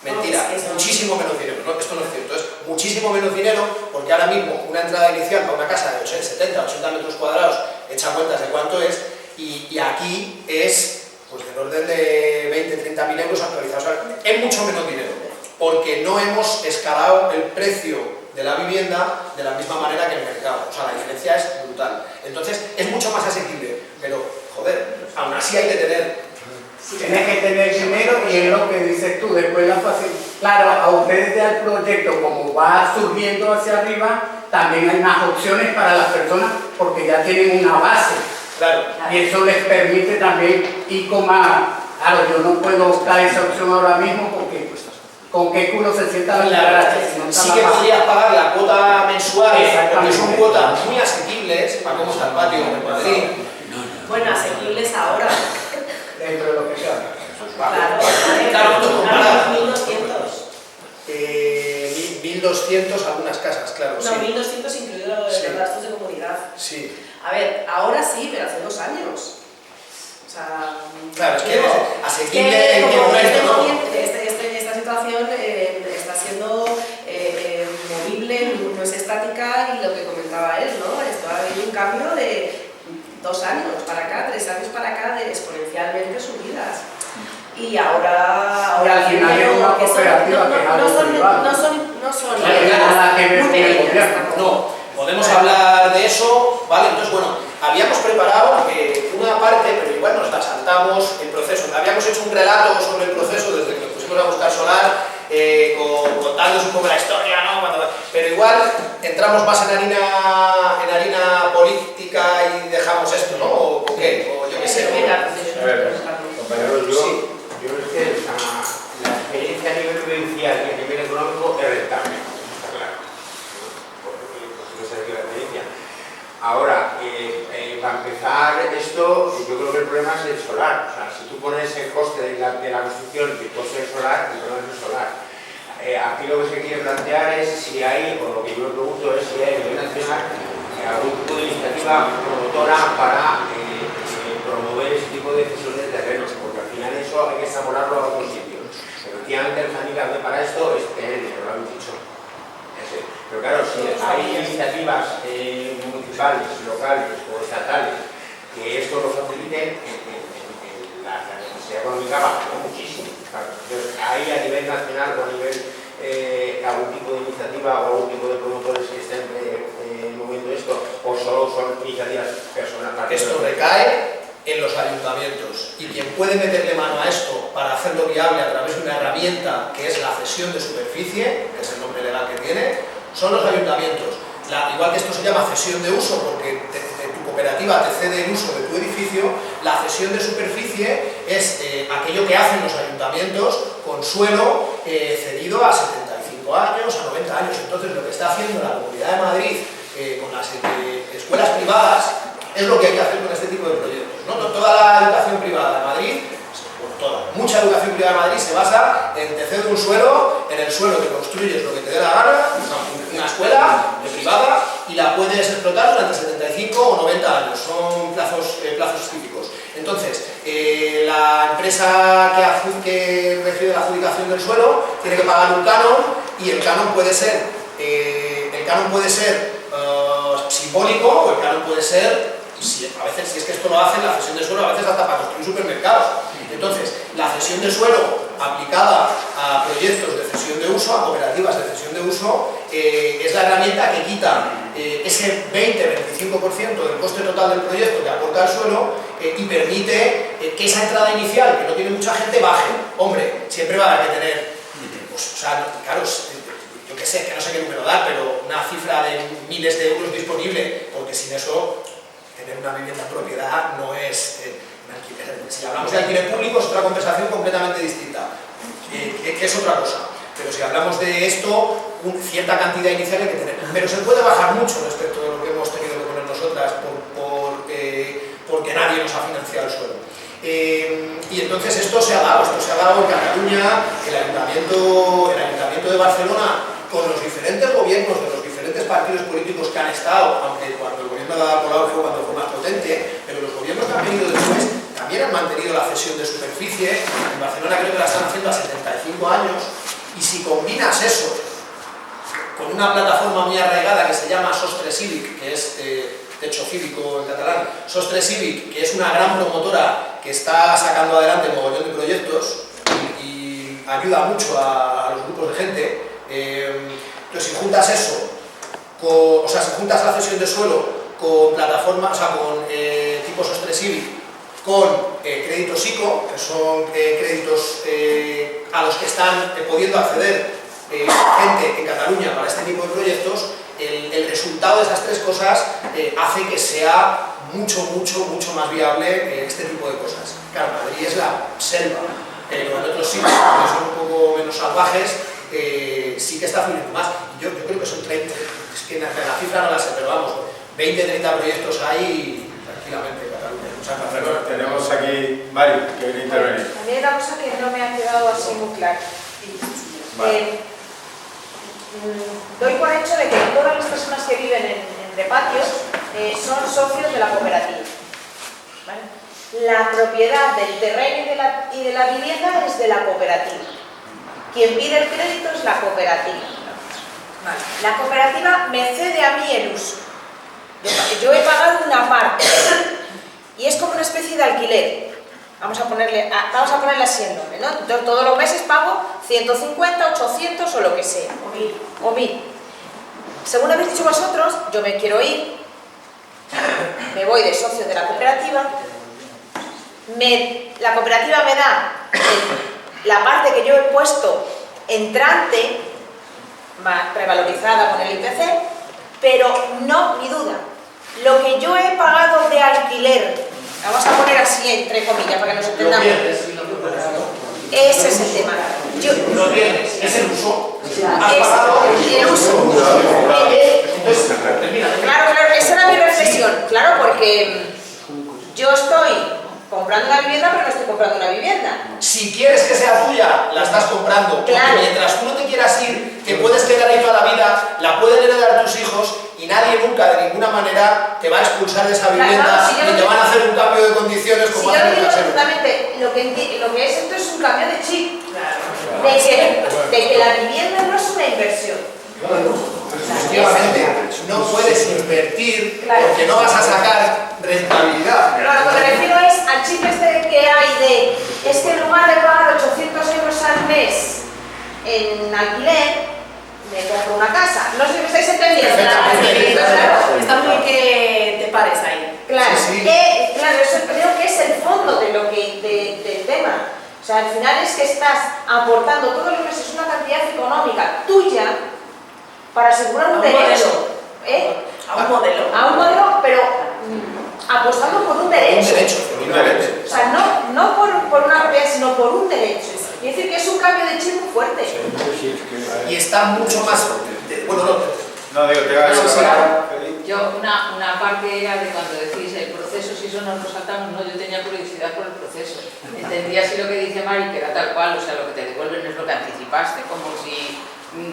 Mentira, No, es muchísimo menos dinero, ¿no? Esto no es cierto, es muchísimo menos dinero porque ahora mismo una entrada inicial para una casa de 70, 80 metros cuadrados, echa cuentas de cuánto es, y aquí es pues del orden de 20, 30 mil euros actualizados, es mucho menos dinero, porque no hemos escalado el precio de la vivienda de la misma manera que el mercado, o sea, la diferencia es brutal. Entonces, es mucho más asequible, pero, joder, aún así hay que tener... Tienes que tener dinero y es lo que dices tú, después la facilidad. Claro, a ustedes ya el proyecto, como va surgiendo hacia arriba, también hay más opciones para las personas porque ya tienen una base. Claro. Y eso les permite también ir con más. Claro, yo no puedo optar esa opción ahora mismo porque con qué culo se sienta la garaje. Si no está Sí la que base. podrías pagar la cuota mensual, porque Exactamente. son cuotas muy asequibles, para cómo está el patio en Madrid. Bueno, asequibles ahora. Dentro de lo que sea. Claro, Claro, tú comparas. 1.200. 1.200 algunas casas, claro, No, sí. 1.200 incluido los Sí. gastos de comunidad. Sí. A ver, ahora sí, pero hace 2 años. O sea, Claro, es que digo, asequible que en qué como momento, ¿no? esta situación está siendo movible, no es estática, y lo que comentaba él, ¿no? Esto ha habido un cambio de 2 años para acá, 3 años para acá, de exponencialmente subidas. Y ahora Y al final es una que son- cooperativa que es algo privado. no son Claro, nada que ver muy con el pequeñas gobierno. tampoco. No, podemos hablar de eso, ¿vale? Entonces, bueno, habíamos preparado una parte, pero igual nos la saltamos el proceso. Habíamos hecho un relato sobre el proceso desde que nos pusimos a buscar solar, contándonos un poco la historia, ¿no? Pero igual entramos más en harina política y dejamos esto, ¿no? ¿O qué? O yo qué sé. A ver, compañeros, Sí. Yo creo que la experiencia a nivel vivencial y a nivel económico es rentable, está claro. Porque no sé qué es la experiencia. Ahora, para empezar esto, yo creo que el problema es el solar. O sea, si tú pones el coste de la construcción y el coste del solar, el problema es el solar. Aquí lo que se quiere plantear es si hay, o lo que yo me pregunto es si hay a nivel nacional algún tipo de iniciativa promotora para promover ese tipo de cesión de terrenos, porque al final eso hay que extrapolarlo a otros sitios. Efectivamente, el handicap para esto es tener, pero lo habéis dicho. Pero claro, si hay iniciativas municipales, locales o estatales que esto lo faciliten, la necesidad económica baja muchísimo. Claro. Entonces, hay a nivel nacional o a nivel algún tipo de iniciativa o algún tipo de promotores que estén moviendo esto, o solo son iniciativas personales. Esto recae en los ayuntamientos, y quien puede meterle mano a esto para hacerlo viable a través de una herramienta que es la cesión de superficie, que es el nombre legal que tiene, son los ayuntamientos. Igual que esto se llama cesión de uso porque tu cooperativa te cede el uso de tu edificio, la cesión de superficie es aquello que hacen los ayuntamientos con suelo cedido a 75 años, a 90 años. Entonces lo que está haciendo la Comunidad de Madrid con las escuelas privadas es lo que hay que hacer con este tipo de proyectos, ¿no? No toda la educación privada de Madrid, mucha educación privada de Madrid se basa en te cedo un suelo, en el suelo que construyes lo que te dé la gana, una escuela privada, y la puedes explotar durante 75 o 90 años, son plazos típicos. Entonces, la empresa que recibe la adjudicación del suelo tiene que pagar un canon, y el canon puede ser simbólico, o el canon puede ser, a veces, si es que esto lo hacen, la cesión de suelo a veces hasta para construir supermercados. Entonces, la cesión de suelo aplicada a proyectos de cesión de uso, a cooperativas de cesión de uso, es la herramienta que quita ese 20-25% del coste total del proyecto que aporta el suelo y permite que esa entrada inicial, que no tiene mucha gente, baje. Hombre, siempre va a haber que tener, pues, o sea, claro, yo que sé, que no sé qué número dar, pero una cifra de miles de euros disponible, porque sin eso tener una vivienda en propiedad no es en alquiler. Si hablamos de alquiler público es otra conversación completamente distinta, que es otra cosa. Pero si hablamos de esto, cierta cantidad inicial hay que tener. Pero se puede bajar mucho respecto de lo que hemos tenido que poner nosotras porque nadie nos ha financiado el suelo. Y entonces esto se ha dado en Cataluña. El Ayuntamiento de Barcelona, con los diferentes gobiernos de los diferentes partidos políticos que han estado, aunque cuando el gobierno de Ada Colau fue cuando fue más potente, pero los gobiernos que han venido después también han mantenido la cesión de superficie. En Barcelona creo que la están haciendo a 75 años, y si combinas eso con una plataforma muy arraigada que se llama Sostre Cívic, que es techo cívico en catalán, Sostre Cívic, que es una gran promotora que está sacando adelante un montón de proyectos y ayuda mucho a los grupos de gente. Entonces, si juntas eso, si juntas la cesión de suelo con plataformas, con tipo Sostre Cívic, con créditos ICO, que son créditos a los que están pudiendo acceder gente en Cataluña para este tipo de proyectos, el resultado de esas tres cosas hace que sea mucho más viable este tipo de cosas. Claro, Madrid es la selva, pero en otros sitios que son un poco menos salvajes sí que está fluyendo más. Yo creo que son 30, es que la cifra no la sé, pero vamos, 20-30 proyectos hay tranquilamente en Cataluña. Bueno, tenemos aquí Mario, que viene a intervenir. A mí hay una cosa que no me ha quedado así muy clara. Vale. Doy por hecho de que todas las personas que viven entre patios son socios de la cooperativa. ¿Vale? La propiedad del terreno y de la vivienda es de la cooperativa. Quien pide el crédito es la cooperativa. ¿Vale? La cooperativa me cede a mí el uso. Yo he pagado una parte y es como una especie de alquiler. Vamos a ponerle así el nombre, ¿no? Yo todos los meses pago 150, 800 o lo que sea, o 1000. Según habéis dicho vosotros, yo me quiero ir, me voy de socio de la cooperativa, la cooperativa me da la parte que yo he puesto entrante, revalorizada con el IPC, pero no, ni duda, lo que yo he pagado de alquiler, vamos a poner así entre comillas para que nos entendamos. Ese es el tema. Lo tienes, es el uso. El uso. Claro, esa era mi reflexión. Claro, porque yo estoy comprando una vivienda, pero no estoy comprando una vivienda. Si quieres que sea tuya, la estás comprando. Claro. Porque mientras tú no te quieras ir, te puedes quedar ahí toda la vida, la pueden heredar tus hijos y nadie nunca, de ninguna manera, te va a expulsar de esa vivienda, Claro, si ni te van a hacer un cambio de condiciones como Si yo hacen lo digo los caseros. absolutamente, lo que es esto es un cambio de chip. De que la vivienda no es una inversión. Efectivamente, no puedes invertir porque no vas a sacar rentabilidad. Lo que me refiero es al chip este que hay de, es que en lugar de pagar 800 euros al mes en alquiler, me compro una casa. No sé si me estáis entendiendo. Perfectamente. Está muy bien que te pares ahí. Claro, Sí, sí. claro, eso creo que es el fondo de del tema. O sea, al final es que estás aportando todos los meses una cantidad económica tuya para asegurar un derecho. A un modelo. A un modelo, pero apostando por un derecho. Un derecho. O sea, no por una propiedad, sino por un derecho. Es decir, que es un cambio de chip muy fuerte. Y está mucho más... Bueno, No, digo, te voy a decir. Yo, una parte era de cuando decís el proceso, si eso nos lo saltamos, no, yo tenía curiosidad por el proceso. Entendía si lo que dice Mari, que era tal cual, o sea, lo que te devuelven es lo que anticipaste, como si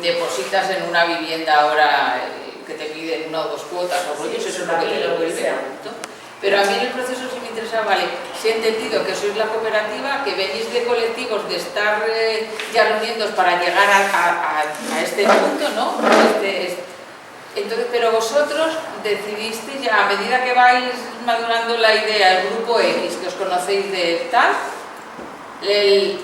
depositas en una vivienda ahora que te piden 1 o 2 cuotas o rollos, eso es lo que te devuelve. Pero a mí en el proceso sí me interesaba, vale, si he entendido que sois la cooperativa, que venís de colectivos, de estar ya reuniéndoos para llegar a este punto, ¿no? Entonces, pero vosotros decidisteis ya, a medida que vais madurando la idea, el grupo X, que os conocéis de tal, el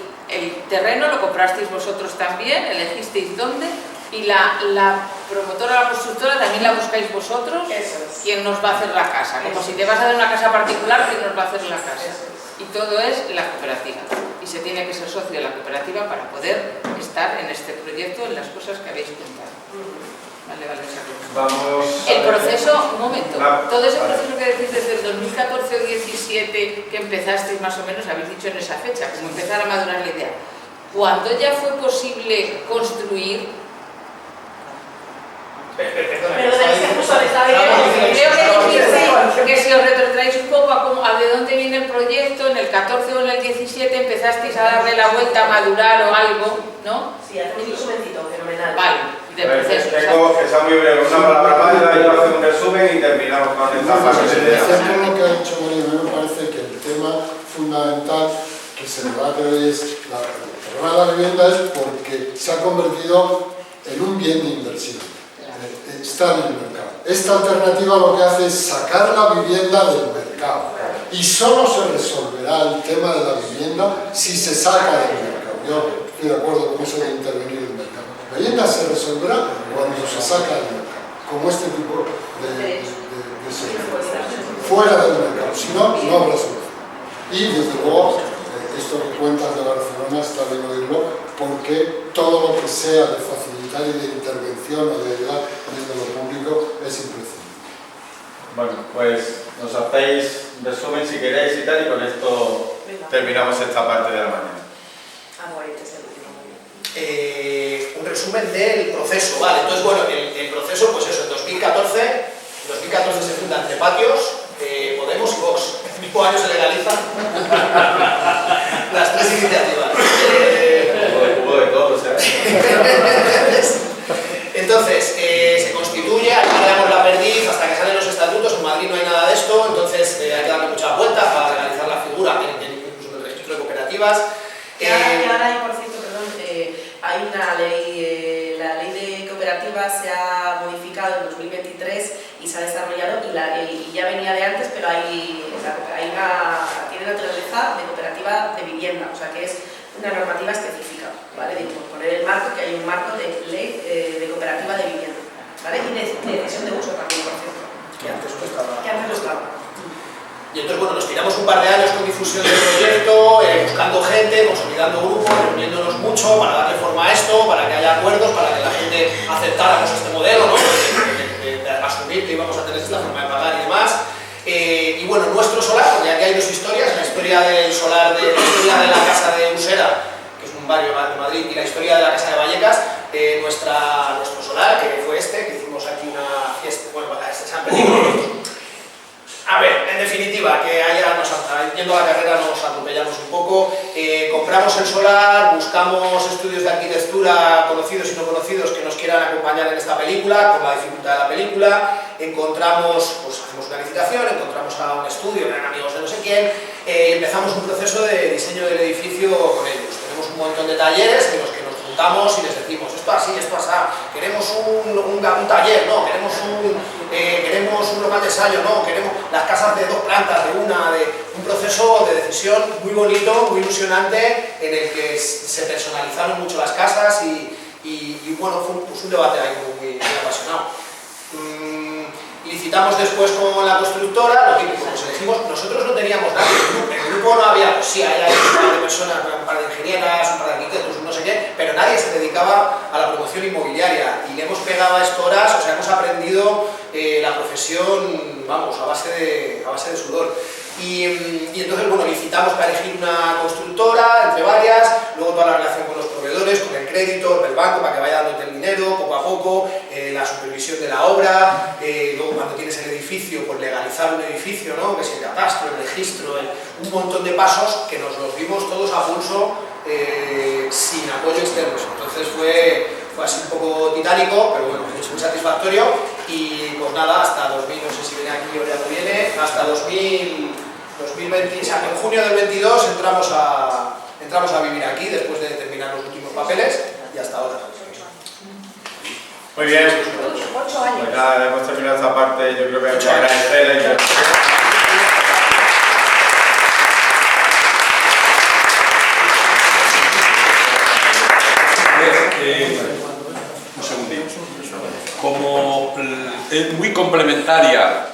terreno lo comprasteis vosotros también, elegisteis dónde, y la promotora, la constructora también la buscáis vosotros. Eso es. ¿Quién nos va a hacer la casa? Como si te vas a dar una casa particular, ¿quién nos va a hacer la casa? Y todo es la cooperativa. Y se tiene que ser socio de la cooperativa para poder estar en este proyecto, en las cosas que habéis contado. ¿Vale? vale esa cosa. Vamos El proceso, un momento, todo ese vale. proceso que decís desde el 2014 o 2017 que empezasteis más o menos, habéis dicho en esa fecha, como empezar a madurar la idea, ¿cuándo ya fue posible construir? Perdona, es que justo le estaba Creo que dijisteis que si os retrotraéis un poco a de dónde viene el proyecto, en el 14 o en el 17 empezasteis a darle la vuelta, a madurar o algo, ¿no? Sí, hace un momentito, fenomenal. Vale, del proceso. Tengo que ser muy breve, una palabra más, yo hago un resumen y terminamos con esta fase de idea. Con lo que ha dicho María, a mí me parece que el tema fundamental que se debate hoy es el problema de la vivienda es porque se ha convertido en un bien de inversión. Está en el mercado. Esta alternativa lo que hace es sacar la vivienda del mercado y solo se resolverá el tema de la vivienda si se saca del mercado. Yo estoy de acuerdo con eso de intervenir en el mercado. La vivienda se resolverá cuando se saca del mercado, como este tipo de servicios. Fuera del mercado, si no, no habrá solución. Y desde luego, esto que cuentas de Barcelona está bien oírlo, porque todo lo que sea de facilitar y de intervención o de ayudar desde lo público es imprescindible. Bueno, pues nos hacéis un resumen si queréis y tal, y con esto terminamos esta parte de la mañana. Un resumen del proceso, vale, entonces bueno, el proceso, pues eso, en 2014 se funda Entre Patios, Podemos y Vox, en el mismo año se legalizan las tres iniciativas. Hubo de todo, Entonces, se constituye, aquí creamos la perdiz hasta que salen los estatutos, en Madrid no hay nada de esto, entonces hay que darle muchas vueltas para legalizar la figura, incluso en el registro de cooperativas. Que ahora hay, por cierto, perdón, hay una ley, la ley de cooperativas se ha modificado en 2023 y se ha desarrollado y ya venía de antes, pero tiene naturaleza de cooperativa de vivienda, o sea que es una normativa específica, ¿vale? De poner el marco, que hay un marco de ley de cooperativa de vivienda, ¿vale? Y de cesión de uso también, por cierto. Que antes no estaba. Que antes no estaba. Y entonces, bueno, nos tiramos un par de años con difusión del proyecto, buscando gente, consolidando grupos, reuniéndonos mucho para darle forma a esto, para que haya acuerdos, para que la gente aceptáramos este modelo, ¿no? De asumir que íbamos a tener esta forma de pagar y demás. Y bueno, nuestro solar, porque aquí hay dos historias, la historia del solar, la historia de la casa de Usera, que es un barrio de Madrid, y la historia de la casa de Vallecas, nuestro solar, que fue que hicimos aquí una fiesta, bueno, se han perdido. A ver, en definitiva, que yendo a la carrera nos atropellamos un poco, compramos el solar, buscamos estudios de arquitectura conocidos y no conocidos que nos quieran acompañar en esta película, con la dificultad de la película, encontramos, pues hacemos una licitación, encontramos a un estudio, eran amigos de no sé quién, empezamos un proceso de diseño del edificio con ellos. Tenemos un montón de talleres en los que nos juntamos y les decimos esto así, esto así, queremos un taller, no, queremos un local de ensayo, no, queremos las casas de 2 plantas, de un proceso de decisión muy bonito, muy ilusionante, en el que se personalizaron mucho las casas y bueno, fue un debate ahí muy apasionado. Licitamos después con la constructora, lo típico, pues elegimos, nosotros no teníamos nada, en el grupo no había, pues sí, hay un par de personas, un par de ingenieras, un par de arquitectos, no sé qué, pero nadie se dedicaba a la promoción inmobiliaria y le hemos pegado a esto horas, o sea, hemos aprendido la profesión, vamos, a base de sudor. Y entonces, bueno, licitamos para elegir una constructora, entre varias, luego toda la relación con los proveedores, con el crédito, el banco, para que vaya dándote el dinero, poco a poco, la supervisión de la obra, luego cuando tienes el edificio, pues legalizar un edificio, ¿no? Que es el catastro, el registro, un montón de pasos que nos los dimos todos a pulso, sin apoyo externo. Entonces fue así un poco titánico, pero bueno, muy satisfactorio. Y pues nada, hasta 2000, no sé si viene aquí o ya no viene, hasta 2020, o sea, en junio del 22 entramos a vivir aquí después de terminar los últimos papeles y hasta ahora. Muy bien. 8 años. Pues nada, hemos terminado esta parte, yo creo que hay que agradecer la intervención. Un segundito. Como es muy complementaria